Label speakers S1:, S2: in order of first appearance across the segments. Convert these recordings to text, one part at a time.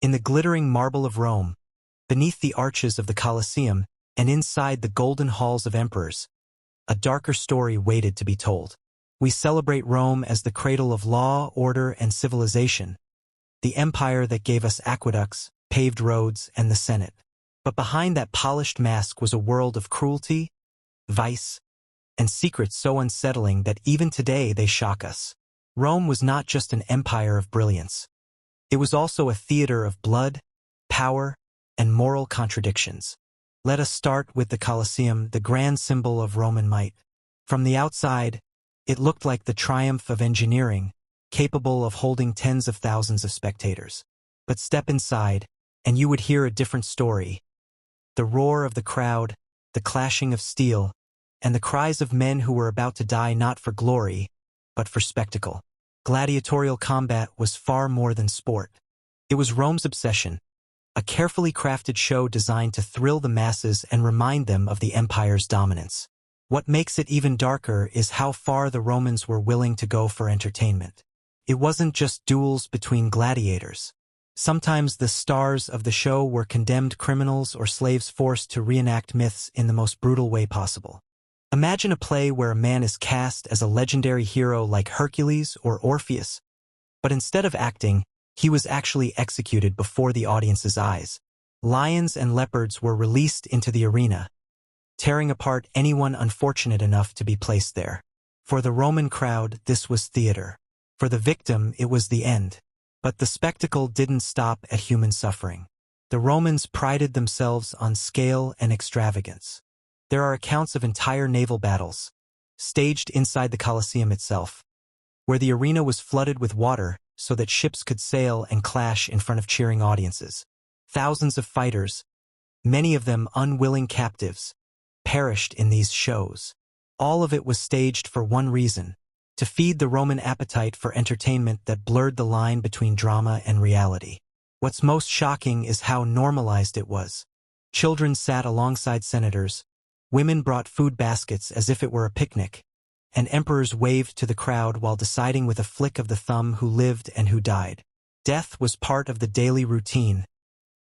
S1: In the glittering marble of Rome, beneath the arches of the Colosseum, and inside the golden halls of emperors, a darker story waited to be told. We celebrate Rome as the cradle of law, order, and civilization, the empire that gave us aqueducts, paved roads, and the Senate. But behind that polished mask was a world of cruelty, vice, and secrets so unsettling that even today they shock us. Rome was not just an empire of brilliance. It was also a theater of blood, power, and moral contradictions. Let us start with the Colosseum, the grand symbol of Roman might. From the outside, it looked like the triumph of engineering, capable of holding tens of thousands of spectators. But step inside, and you would hear a different story. The roar of the crowd, the clashing of steel, and the cries of men who were about to die not for glory, but for spectacle. Gladiatorial combat was far more than sport. It was Rome's obsession, a carefully crafted show designed to thrill the masses and remind them of the empire's dominance. What makes it even darker is how far the Romans were willing to go for entertainment. It wasn't just duels between gladiators. Sometimes the stars of the show were condemned criminals or slaves forced to reenact myths in the most brutal way possible. Imagine a play where a man is cast as a legendary hero like Hercules or Orpheus, but instead of acting, he was actually executed before the audience's eyes. Lions and leopards were released into the arena, tearing apart anyone unfortunate enough to be placed there. For the Roman crowd, this was theater. For the victim, it was the end. But the spectacle didn't stop at human suffering. The Romans prided themselves on scale and extravagance. There are accounts of entire naval battles, staged inside the Colosseum itself, where the arena was flooded with water so that ships could sail and clash in front of cheering audiences. Thousands of fighters, many of them unwilling captives, perished in these shows. All of it was staged for one reason: to feed the Roman appetite for entertainment that blurred the line between drama and reality. What's most shocking is how normalized it was. Children sat alongside senators, women brought food baskets as if it were a picnic, and emperors waved to the crowd while deciding with a flick of the thumb who lived and who died. Death was part of the daily routine,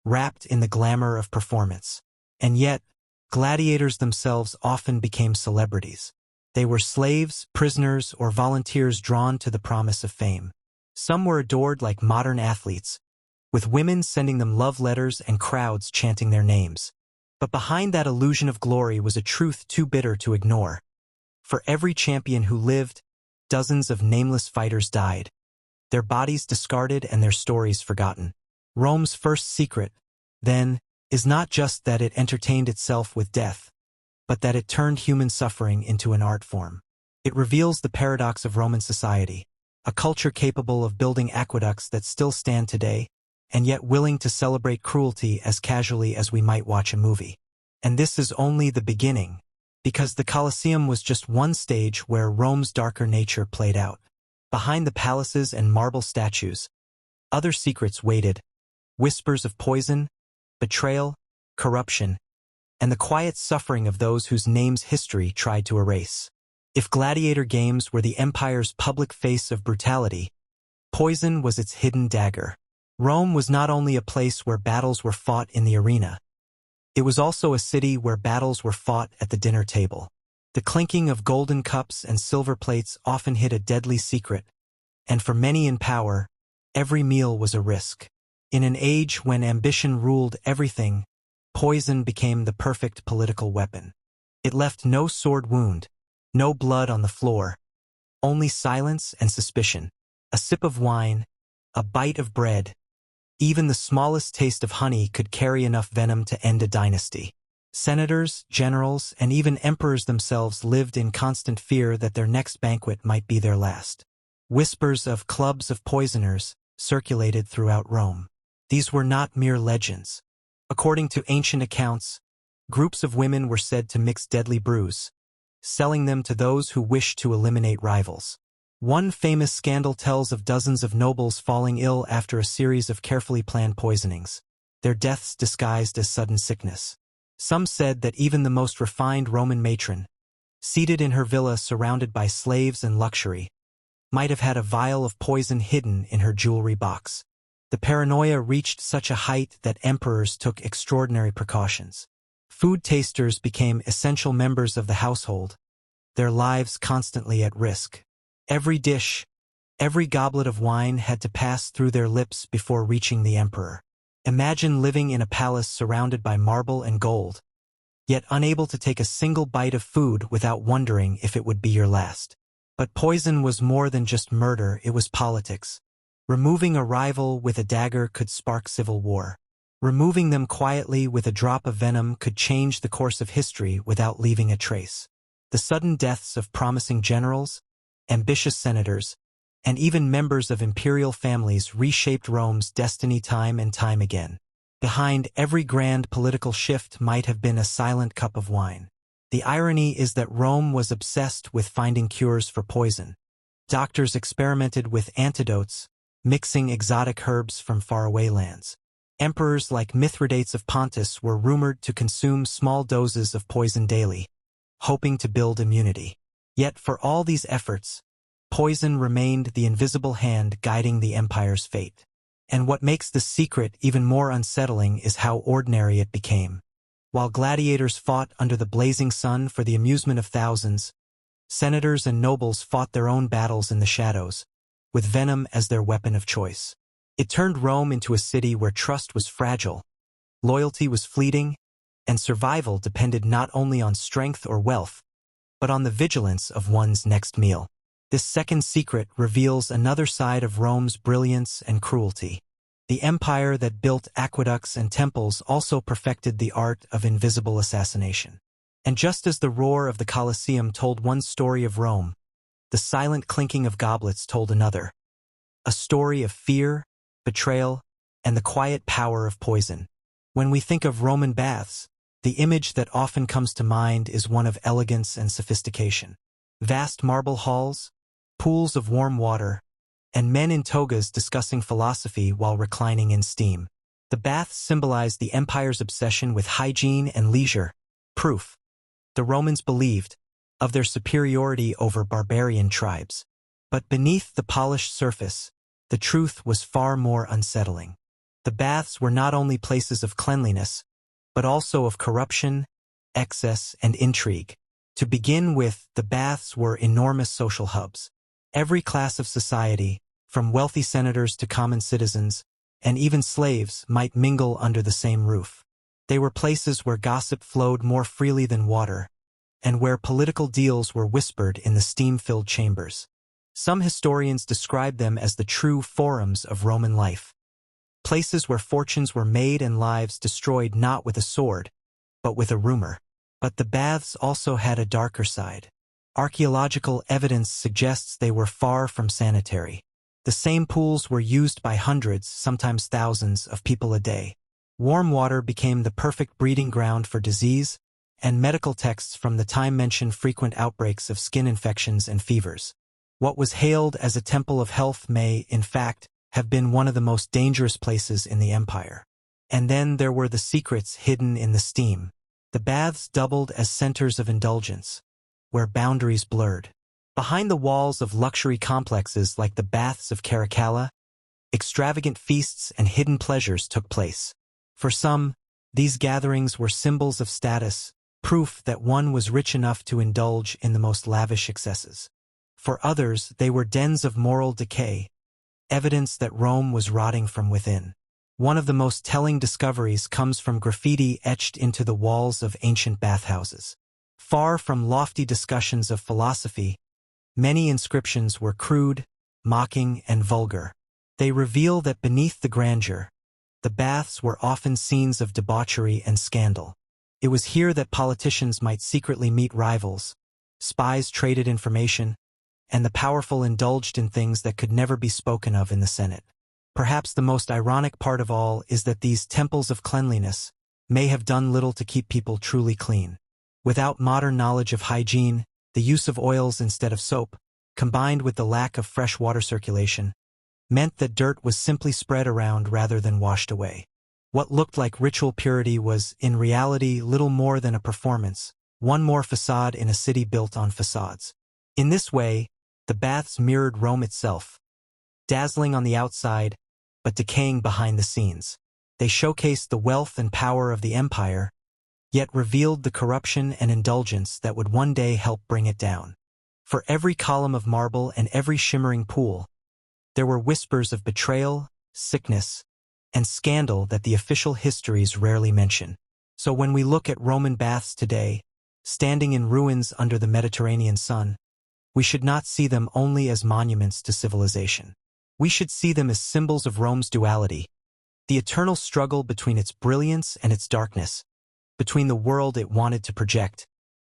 S1: wrapped in the glamour of performance. And yet, gladiators themselves often became celebrities. They were slaves, prisoners, or volunteers drawn to the promise of fame. Some were adored like modern athletes, with women sending them love letters and crowds chanting their names. But behind that illusion of glory was a truth too bitter to ignore. For every champion who lived, dozens of nameless fighters died, their bodies discarded and their stories forgotten. Rome's first secret, then, is not just that it entertained itself with death, but that it turned human suffering into an art form. It reveals the paradox of Roman society, a culture capable of building aqueducts that still stand today, and yet willing to celebrate cruelty as casually as we might watch a movie. And this is only the beginning, because the Colosseum was just one stage where Rome's darker nature played out. Behind the palaces and marble statues, other secrets waited: whispers of poison, betrayal, corruption, and the quiet suffering of those whose names history tried to erase. If gladiator games were the empire's public face of brutality, poison was its hidden dagger. Rome was not only a place where battles were fought in the arena, it was also a city where battles were fought at the dinner table. The clinking of golden cups and silver plates often hid a deadly secret, and for many in power, every meal was a risk. In an age when ambition ruled everything, poison became the perfect political weapon. It left no sword wound, no blood on the floor, only silence and suspicion. A sip of wine, a bite of bread, even the smallest taste of honey could carry enough venom to end a dynasty. Senators, generals, and even emperors themselves lived in constant fear that their next banquet might be their last. Whispers of clubs of poisoners circulated throughout Rome. These were not mere legends. According to ancient accounts, groups of women were said to mix deadly brews, selling them to those who wished to eliminate rivals. One famous scandal tells of dozens of nobles falling ill after a series of carefully planned poisonings, their deaths disguised as sudden sickness. Some said that even the most refined Roman matron, seated in her villa surrounded by slaves and luxury, might have had a vial of poison hidden in her jewelry box. The paranoia reached such a height that emperors took extraordinary precautions. Food tasters became essential members of the household, their lives constantly at risk. Every dish, every goblet of wine had to pass through their lips before reaching the emperor. Imagine living in a palace surrounded by marble and gold, yet unable to take a single bite of food without wondering if it would be your last. But poison was more than just murder, it was politics. Removing a rival with a dagger could spark civil war. Removing them quietly with a drop of venom could change the course of history without leaving a trace. The sudden deaths of promising generals, ambitious senators, and even members of imperial families reshaped Rome's destiny time and time again. Behind every grand political shift might have been a silent cup of wine. The irony is that Rome was obsessed with finding cures for poison. Doctors experimented with antidotes, mixing exotic herbs from faraway lands. Emperors like Mithridates of Pontus were rumored to consume small doses of poison daily, hoping to build immunity. Yet for all these efforts, poison remained the invisible hand guiding the empire's fate. And what makes the secret even more unsettling is how ordinary it became. While gladiators fought under the blazing sun for the amusement of thousands, senators and nobles fought their own battles in the shadows, with venom as their weapon of choice. It turned Rome into a city where trust was fragile, loyalty was fleeting, and survival depended not only on strength or wealth, but on the vigilance of one's next meal. This second secret reveals another side of Rome's brilliance and cruelty. The empire that built aqueducts and temples also perfected the art of invisible assassination. And just as the roar of the Colosseum told one story of Rome, the silent clinking of goblets told another. A story of fear, betrayal, and the quiet power of poison. When we think of Roman baths, the image that often comes to mind is one of elegance and sophistication. Vast marble halls, pools of warm water, and men in togas discussing philosophy while reclining in steam. The baths symbolized the empire's obsession with hygiene and leisure, proof, the Romans believed, of their superiority over barbarian tribes. But beneath the polished surface, the truth was far more unsettling. The baths were not only places of cleanliness, but also of corruption, excess, and intrigue. To begin with, the baths were enormous social hubs. Every class of society, from wealthy senators to common citizens, and even slaves, might mingle under the same roof. They were places where gossip flowed more freely than water, and where political deals were whispered in the steam-filled chambers. Some historians describe them as the true forums of Roman life. Places where fortunes were made and lives destroyed not with a sword, but with a rumor. But the baths also had a darker side. Archaeological evidence suggests they were far from sanitary. The same pools were used by hundreds, sometimes thousands, of people a day. Warm water became the perfect breeding ground for disease, and medical texts from the time mention frequent outbreaks of skin infections and fevers. What was hailed as a temple of health may, in fact, have been one of the most dangerous places in the empire. And then there were the secrets hidden in the steam. The baths doubled as centers of indulgence, where boundaries blurred. Behind the walls of luxury complexes like the baths of Caracalla, extravagant feasts and hidden pleasures took place. For some, these gatherings were symbols of status, proof that one was rich enough to indulge in the most lavish excesses. For others, they were dens of moral decay, evidence that Rome was rotting from within. One of the most telling discoveries comes from graffiti etched into the walls of ancient bathhouses. Far from lofty discussions of philosophy, many inscriptions were crude, mocking, and vulgar. They reveal that beneath the grandeur, the baths were often scenes of debauchery and scandal. It was here that politicians might secretly meet rivals, spies traded information, and the powerful indulged in things that could never be spoken of in the Senate. Perhaps the most ironic part of all is that these temples of cleanliness may have done little to keep people truly clean. Without modern knowledge of hygiene, the use of oils instead of soap, combined with the lack of fresh water circulation, meant that dirt was simply spread around rather than washed away. What looked like ritual purity was, in reality, little more than a performance, one more facade in a city built on facades. In this way, the baths mirrored Rome itself, dazzling on the outside, but decaying behind the scenes. They showcased the wealth and power of the empire, yet revealed the corruption and indulgence that would one day help bring it down. For every column of marble and every shimmering pool, there were whispers of betrayal, sickness, and scandal that the official histories rarely mention. So when we look at Roman baths today, standing in ruins under the Mediterranean sun, we should not see them only as monuments to civilization. We should see them as symbols of Rome's duality, the eternal struggle between its brilliance and its darkness, between the world it wanted to project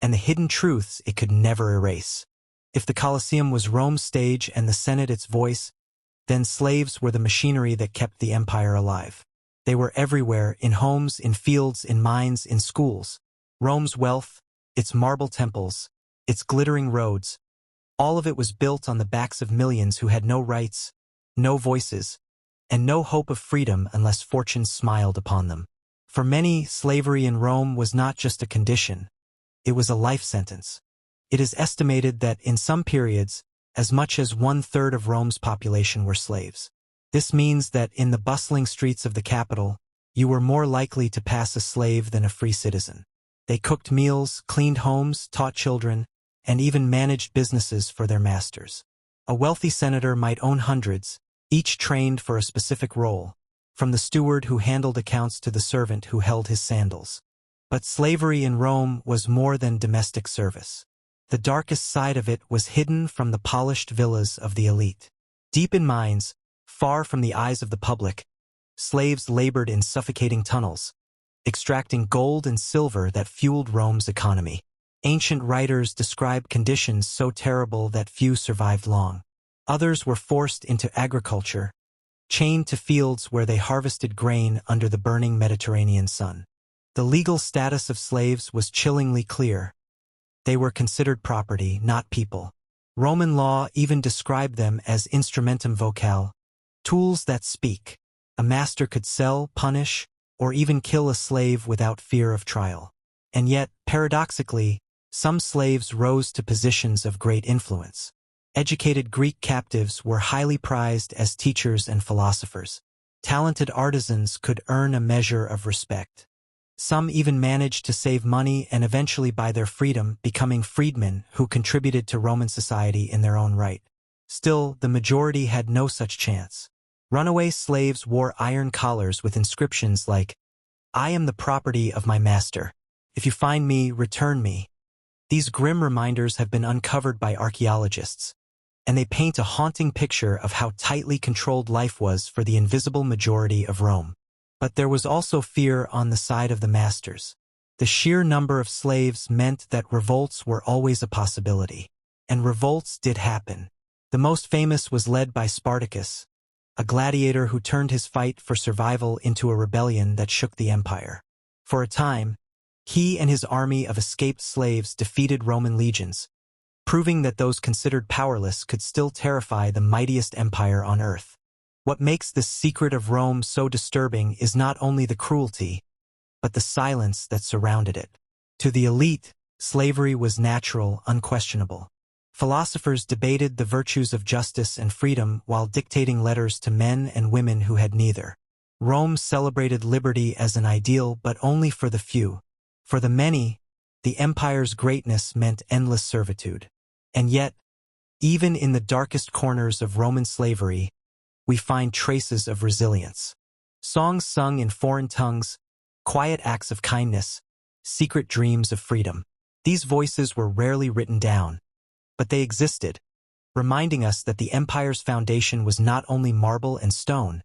S1: and the hidden truths it could never erase. If the Colosseum was Rome's stage and the Senate its voice, then slaves were the machinery that kept the empire alive. They were everywhere, in homes, in fields, in mines, in schools. Rome's wealth, its marble temples, its glittering roads, all of it was built on the backs of millions who had no rights, no voices, and no hope of freedom unless fortune smiled upon them. For many, slavery in Rome was not just a condition, it was a life sentence. It is estimated that in some periods, as much as 1/3 of Rome's population were slaves. This means that in the bustling streets of the capital, you were more likely to pass a slave than a free citizen. They cooked meals, cleaned homes, taught children, and even managed businesses for their masters. A wealthy senator might own hundreds, each trained for a specific role, from the steward who handled accounts to the servant who held his sandals. But slavery in Rome was more than domestic service. The darkest side of it was hidden from the polished villas of the elite. Deep in mines, far from the eyes of the public, slaves labored in suffocating tunnels, extracting gold and silver that fueled Rome's economy. Ancient writers describe conditions so terrible that few survived long. Others were forced into agriculture, chained to fields where they harvested grain under the burning Mediterranean sun. The legal status of slaves was chillingly clear. They were considered property, not people. Roman law even described them as instrumentum vocale, tools that speak. A master could sell, punish, or even kill a slave without fear of trial. And yet, paradoxically, some slaves rose to positions of great influence. Educated Greek captives were highly prized as teachers and philosophers. Talented artisans could earn a measure of respect. Some even managed to save money and eventually buy their freedom, becoming freedmen who contributed to Roman society in their own right. Still, the majority had no such chance. Runaway slaves wore iron collars with inscriptions like, "I am the property of my master. If you find me, return me." These grim reminders have been uncovered by archaeologists, and they paint a haunting picture of how tightly controlled life was for the invisible majority of Rome. But there was also fear on the side of the masters. The sheer number of slaves meant that revolts were always a possibility. And revolts did happen. The most famous was led by Spartacus, a gladiator who turned his fight for survival into a rebellion that shook the empire. For a time, he and his army of escaped slaves defeated Roman legions, proving that those considered powerless could still terrify the mightiest empire on earth. What makes this secret of Rome so disturbing is not only the cruelty, but the silence that surrounded it. To the elite, slavery was natural, unquestionable. Philosophers debated the virtues of justice and freedom while dictating letters to men and women who had neither. Rome celebrated liberty as an ideal, but only for the few. For the many, the empire's greatness meant endless servitude. And yet, even in the darkest corners of Roman slavery, we find traces of resilience. Songs sung in foreign tongues, quiet acts of kindness, secret dreams of freedom. These voices were rarely written down, but they existed, reminding us that the empire's foundation was not only marble and stone,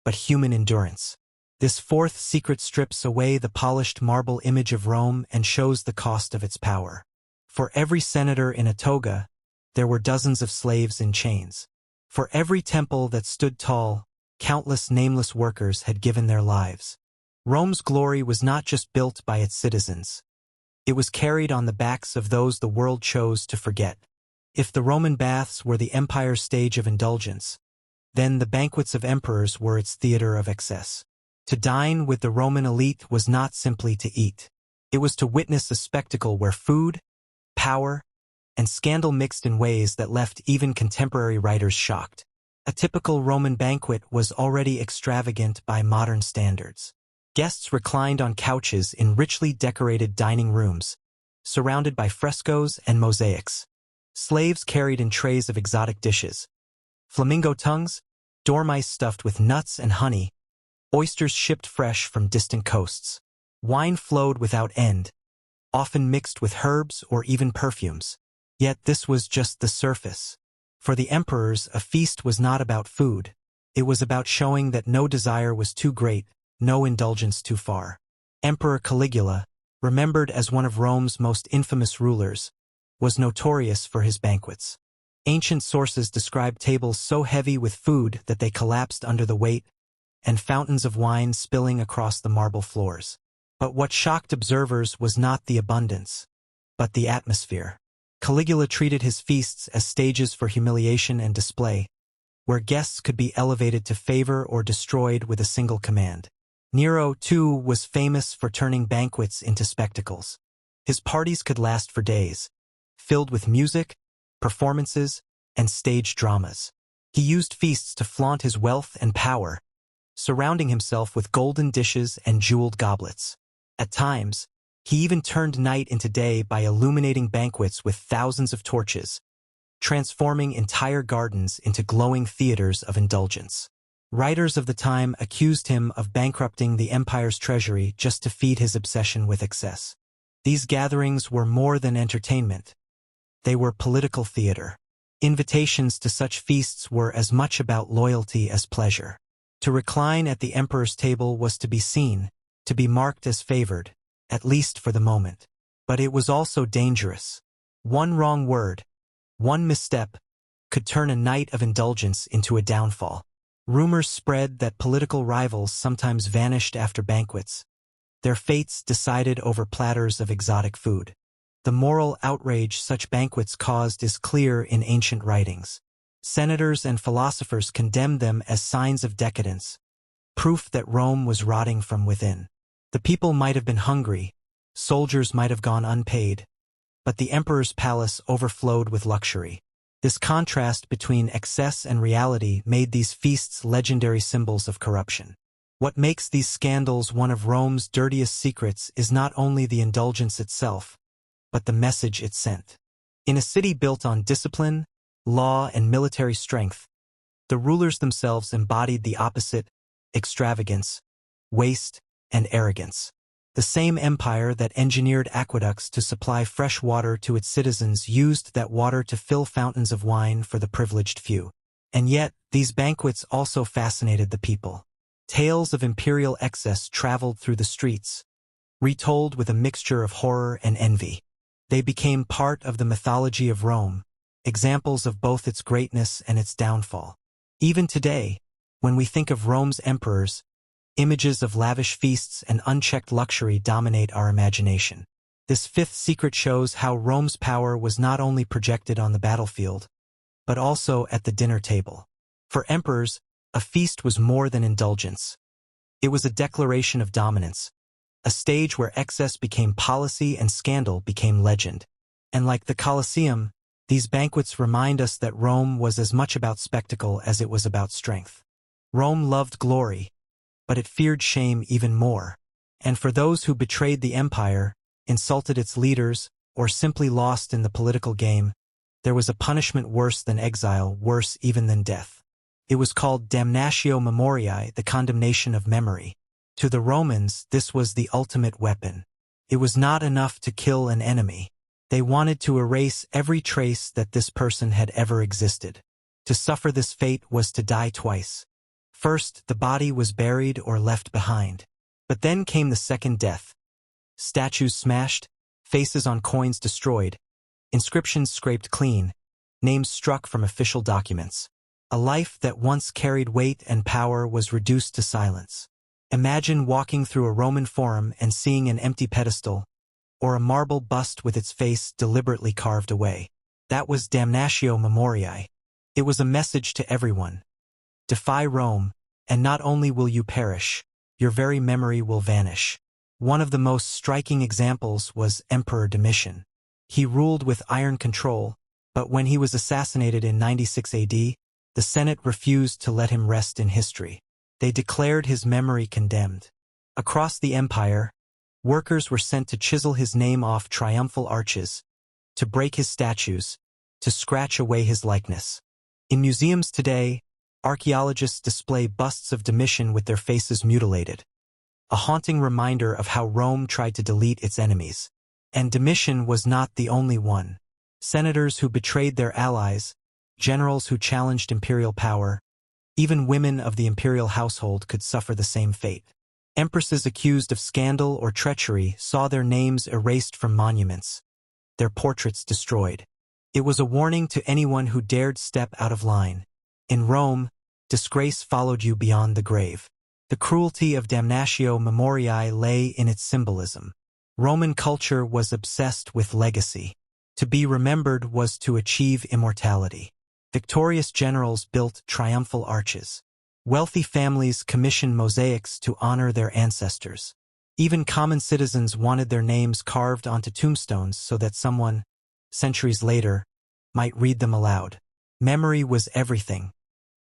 S1: but human endurance. This fourth secret strips away the polished marble image of Rome and shows the cost of its power. For every senator in a toga, there were dozens of slaves in chains. For every temple that stood tall, countless nameless workers had given their lives. Rome's glory was not just built by its citizens. It was carried on the backs of those the world chose to forget. If the Roman baths were the empire's stage of indulgence, then the banquets of emperors were its theater of excess. To dine with the Roman elite was not simply to eat. It was to witness a spectacle where food, power, and scandal mixed in ways that left even contemporary writers shocked. A typical Roman banquet was already extravagant by modern standards. Guests reclined on couches in richly decorated dining rooms, surrounded by frescoes and mosaics. Slaves carried in trays of exotic dishes. Flamingo tongues, dormice stuffed with nuts and honey, oysters shipped fresh from distant coasts. Wine flowed without end, often mixed with herbs or even perfumes. Yet this was just the surface. For the emperors, a feast was not about food. It was about showing that no desire was too great, no indulgence too far. Emperor Caligula, remembered as one of Rome's most infamous rulers, was notorious for his banquets. Ancient sources describe tables so heavy with food that they collapsed under the weight, and fountains of wine spilling across the marble floors. But what shocked observers was not the abundance, but the atmosphere. Caligula treated his feasts as stages for humiliation and display, where guests could be elevated to favor or destroyed with a single command. Nero, too, was famous for turning banquets into spectacles. His parties could last for days, filled with music, performances, and stage dramas. He used feasts to flaunt his wealth and power, surrounding himself with golden dishes and jeweled goblets. At times, he even turned night into day by illuminating banquets with thousands of torches, transforming entire gardens into glowing theaters of indulgence. Writers of the time accused him of bankrupting the empire's treasury just to feed his obsession with excess. These gatherings were more than entertainment. They were political theater. Invitations to such feasts were as much about loyalty as pleasure. To recline at the emperor's table was to be seen, to be marked as favored, at least for the moment. But it was also dangerous. One wrong word, one misstep, could turn a night of indulgence into a downfall. Rumors spread that political rivals sometimes vanished after banquets, their fates decided over platters of exotic food. The moral outrage such banquets caused is clear in ancient writings. Senators and philosophers condemned them as signs of decadence, proof that Rome was rotting from within. The people might have been hungry, soldiers might have gone unpaid, but the emperor's palace overflowed with luxury. This contrast between excess and reality made these feasts legendary symbols of corruption. What makes these scandals one of Rome's dirtiest secrets is not only the indulgence itself, but the message it sent. In a city built on discipline, law, and military strength, the rulers themselves embodied the opposite: extravagance, waste, and arrogance. The same empire that engineered aqueducts to supply fresh water to its citizens used that water to fill fountains of wine for the privileged few. And yet, these banquets also fascinated the people. Tales of imperial excess traveled through the streets, retold with a mixture of horror and envy. They became part of the mythology of Rome, examples of both its greatness and its downfall. Even today, when we think of Rome's emperors, images of lavish feasts and unchecked luxury dominate our imagination. This fifth secret shows how Rome's power was not only projected on the battlefield, but also at the dinner table. For emperors, a feast was more than indulgence. It was a declaration of dominance, a stage where excess became policy and scandal became legend. And like the Colosseum, these banquets remind us that Rome was as much about spectacle as it was about strength. Rome loved glory, but it feared shame even more. And for those who betrayed the empire, insulted its leaders, or simply lost in the political game, there was a punishment worse than exile, worse even than death. It was called damnatio memoriae, the condemnation of memory. To the Romans, this was the ultimate weapon. It was not enough to kill an enemy. They wanted to erase every trace that this person had ever existed. To suffer this fate was to die twice. First, the body was buried or left behind. But then came the second death. Statues smashed, faces on coins destroyed, inscriptions scraped clean, names struck from official documents. A life that once carried weight and power was reduced to silence. Imagine walking through a Roman forum and seeing an empty pedestal, or a marble bust with its face deliberately carved away. That was damnatio memoriae. It was a message to everyone. Defy Rome, and not only will you perish, your very memory will vanish. One of the most striking examples was Emperor Domitian. He ruled with iron control, but when he was assassinated in 96 AD, the Senate refused to let him rest in history. They declared his memory condemned. Across the empire, workers were sent to chisel his name off triumphal arches, to break his statues, to scratch away his likeness. In museums today, archaeologists display busts of Domitian with their faces mutilated, a haunting reminder of how Rome tried to delete its enemies. And Domitian was not the only one. Senators who betrayed their allies, generals who challenged imperial power, even women of the imperial household could suffer the same fate. Empresses accused of scandal or treachery saw their names erased from monuments, their portraits destroyed. It was a warning to anyone who dared step out of line. In Rome, disgrace followed you beyond the grave. The cruelty of damnatio memoriae lay in its symbolism. Roman culture was obsessed with legacy. To be remembered was to achieve immortality. Victorious generals built triumphal arches. Wealthy families commissioned mosaics to honor their ancestors. Even common citizens wanted their names carved onto tombstones so that someone, centuries later, might read them aloud. Memory was everything,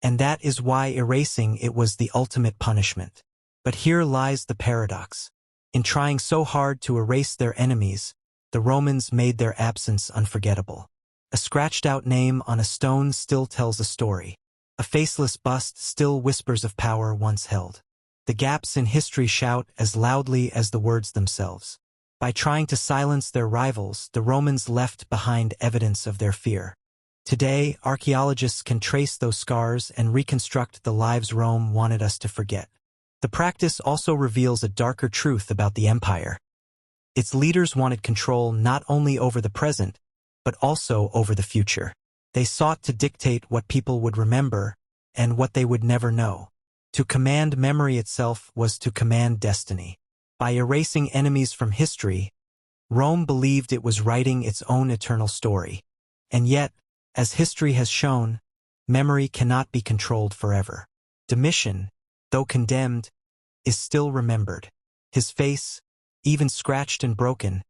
S1: and that is why erasing it was the ultimate punishment. But here lies the paradox. In trying so hard to erase their enemies, the Romans made their absence unforgettable. A scratched-out name on a stone still tells a story. A faceless bust still whispers of power once held. The gaps in history shout as loudly as the words themselves. By trying to silence their rivals, the Romans left behind evidence of their fear. Today, archaeologists can trace those scars and reconstruct the lives Rome wanted us to forget. The practice also reveals a darker truth about the empire. Its leaders wanted control not only over the present, but also over the future. They sought to dictate what people would remember and what they would never know. To command memory itself was to command destiny. By erasing enemies from history, Rome believed it was writing its own eternal story. And yet, as history has shown, memory cannot be controlled forever. Domitian, though condemned, is still remembered. His face, even scratched and broken,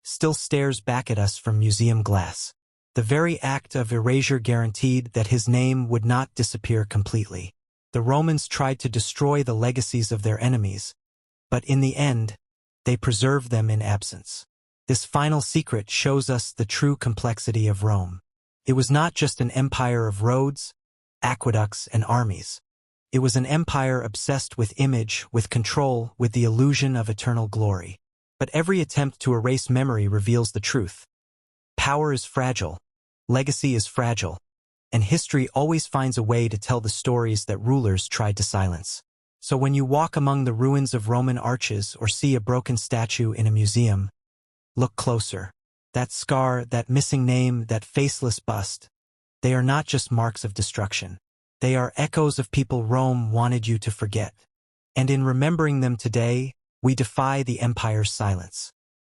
S1: still stares back at us from museum glass. The very act of erasure guaranteed that his name would not disappear completely. The Romans tried to destroy the legacies of their enemies, but in the end, they preserved them in absence. This final secret shows us the true complexity of Rome. It was not just an empire of roads, aqueducts, and armies. It was an empire obsessed with image, with control, with the illusion of eternal glory. But every attempt to erase memory reveals the truth. Power is fragile, legacy is fragile, and history always finds a way to tell the stories that rulers tried to silence. So when you walk among the ruins of Roman arches or see a broken statue in a museum, look closer. That scar, that missing name, that faceless bust, they are not just marks of destruction. They are echoes of people Rome wanted you to forget. And in remembering them today, we defy the empire's silence.